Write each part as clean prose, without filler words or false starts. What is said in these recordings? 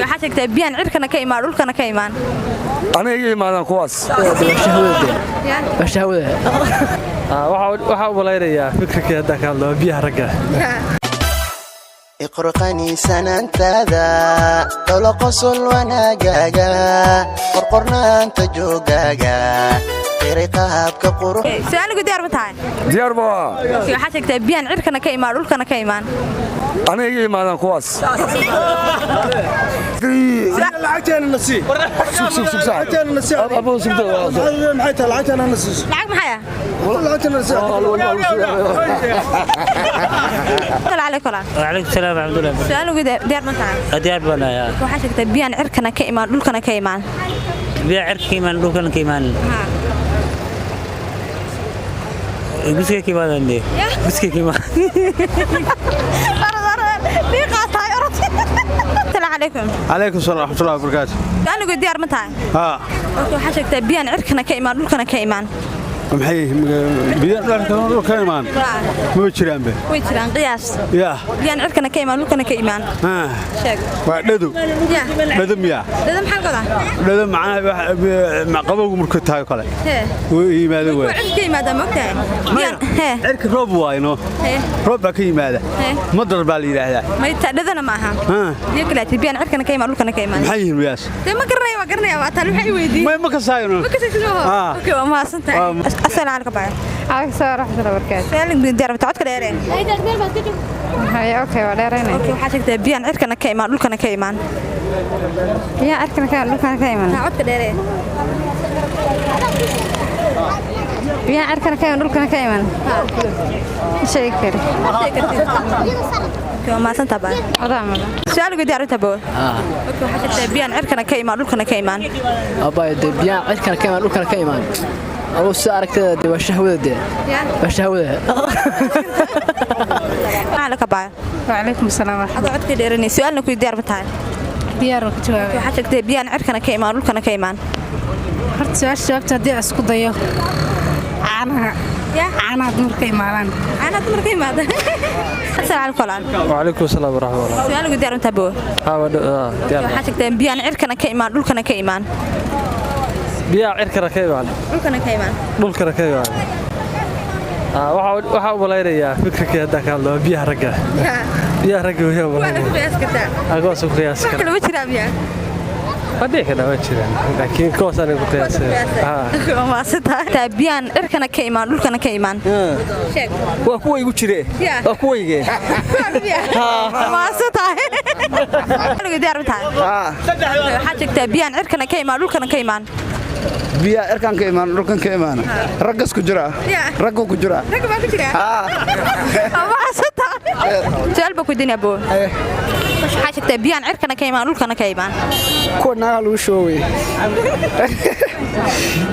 waxaa sheegtay biyaan cirkana ka imaan dhulkana ka imaan aniga iga imaadaan kuwaas shahwada waxa u malaynayaa fikirkii hadda ka hadlo biyaha ragga iqrqani sanantada dolo qosol wanagaga qorqornaanta joogaga qaabka qurux su'aaligu diyaar ma tahay diyaar ba waxaa sheegtay biyaan cirkana ka imaan dhulkana ka imaan aniga iga imaadaan kuwaas lacagteena nasiib lacagteena nasiib abo sugdo maxay tahay lacagteena nasiib lacag maxay ah lacagteena nasiib السلام عليكم وعليكم السلام ورحمة الله سؤال ديار ما تعال ديار بنا يا waxaa sheegtay biyaan cirkana ka imaan dhulkana ka imaan بيع عرك كيمان دوكان كيمان بسكي كيمان عندي بسكي كيمان السلام عليكم عليكم السلام ورحمة الله وبركاته سؤال ديار ما تعال waxaa sheegtay biyaan cirkana ka imaan dhulkana ka imaan maxay biyaan dhulkana ka imaan ma jiraan be way jiraan qiyaas biyaan cirkana ka imaan dhulkana ka imaan sheeg waa dhado dhado miya dhado maxaa goda dhado macnaha qabowgu markuu tahay kale oo yimaado way cirka yimaada ma ogtahay biyaan cirka roob waayno roob baa ka yimaada madar baa la yiraahdaa ma taa dhadana ma aha biyo kale biyaan cirkana ka imaan dhulkana ka imaan maxay yihiin wiyaas ma garanaya waa tan waxay weydiin ma ka saayno okay waa ma santahay السلام عليكم باي عليكم السلام ورحمة الله وبركاته سالم ديار بتاعت كده يرين هاي اوكي وديرين اوكي waxaa sheegtay biyaan cirkana ka imaan dhulkana ka imaan biyaan cirkana ka dhulkana ka imaan bitaacad kale yareen biyaan cirkana ka dhulkana ka imaan shay kale كم ما سنت باي سؤالك ديار تبو اوكي waxaa sheegtay biyaan cirkana ka imaan dhulkana ka imaan abay biyaan cirkana ka imaan dhulkana ka imaan أو سأركت ده وشهوة ده وشهوة عليك باي وعليكم السلام ورحمة الله أقعد كده رني سؤالنا كل ديار بتاعي ديار كتوه waxaa sheegtay biyaan cirkana ka imaan dhulkana ka imaan horta su'aasha jawaabta haddii aan isku dayo caanaha dumarka imaadaan caanaha dumarka imaada السلام عليكم وعليكم السلام ورحمة الله سؤالك ديار تبو waxaa sheegtay biyaan cirkana ka imaan dhulkana ka imaan بيع عركنا كيمان dhulkana ka imaan dhulkana كيمان waxa u malaynayaa fikirkii hadda ka hadlo biyaha ragga weeye wala ku qiyaas kartaa ago soo qiyaas kartaa kala wajira biyaa hadii kana wajiraan laakiin koos aan ku qiyaasay ma sita biyaan cirkana ka imaan dhulkana ka imaan sheeg waa kuwa igu jire waa kuwayge ma sita aniga diyaar tahay waxaa sheegtay biyaan cirkana ka imaan dhulkana ka imaan biya cirkan ka imaan dhulkan ka imaan raggas ku jira raggu ku jira ragga baa ku jira ma sita jalba ku dinaa boo waxaa sheegtay biyaan cirkana ka imaan dhulkana ka imaan kuwa naga lagu shooway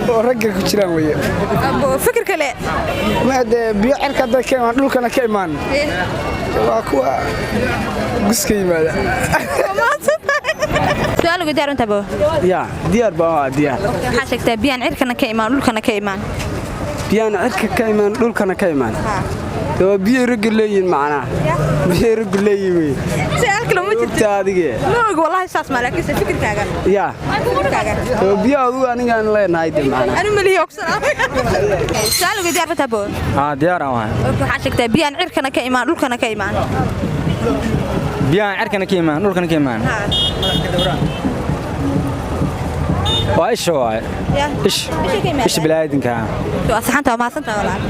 oo ragga ku jiraan weeye abo fikir kale ma de biya cirka ka imaan dhulkana ka imaan waa kuwa guska yimaada su'aaligu diyaar inta boo diyaar baa diyaar waxaa sheegtay biyaan cirkana ka imaan dhulkana ka imaan biyaan cirka ka imaan dhulkana ka imaan oo biyo rag leeyin macna biyo rag leeyin su'aal kale ma jirto adige looga wallahi saas ma laakiin fikirkaaga fikirkaaga oo biyo adigu aniga aan leenahay de macna anu maliyo oksana su'aaligu diyaar inta boo diyaar aan waxaa sheegtay biyaan cirkana ka imaan dhulkana ka imaan biyaan cirkana ka imaan dhulkana ka imaan waa isha waay ish bilaadinka waa saxanta ma santaa walaal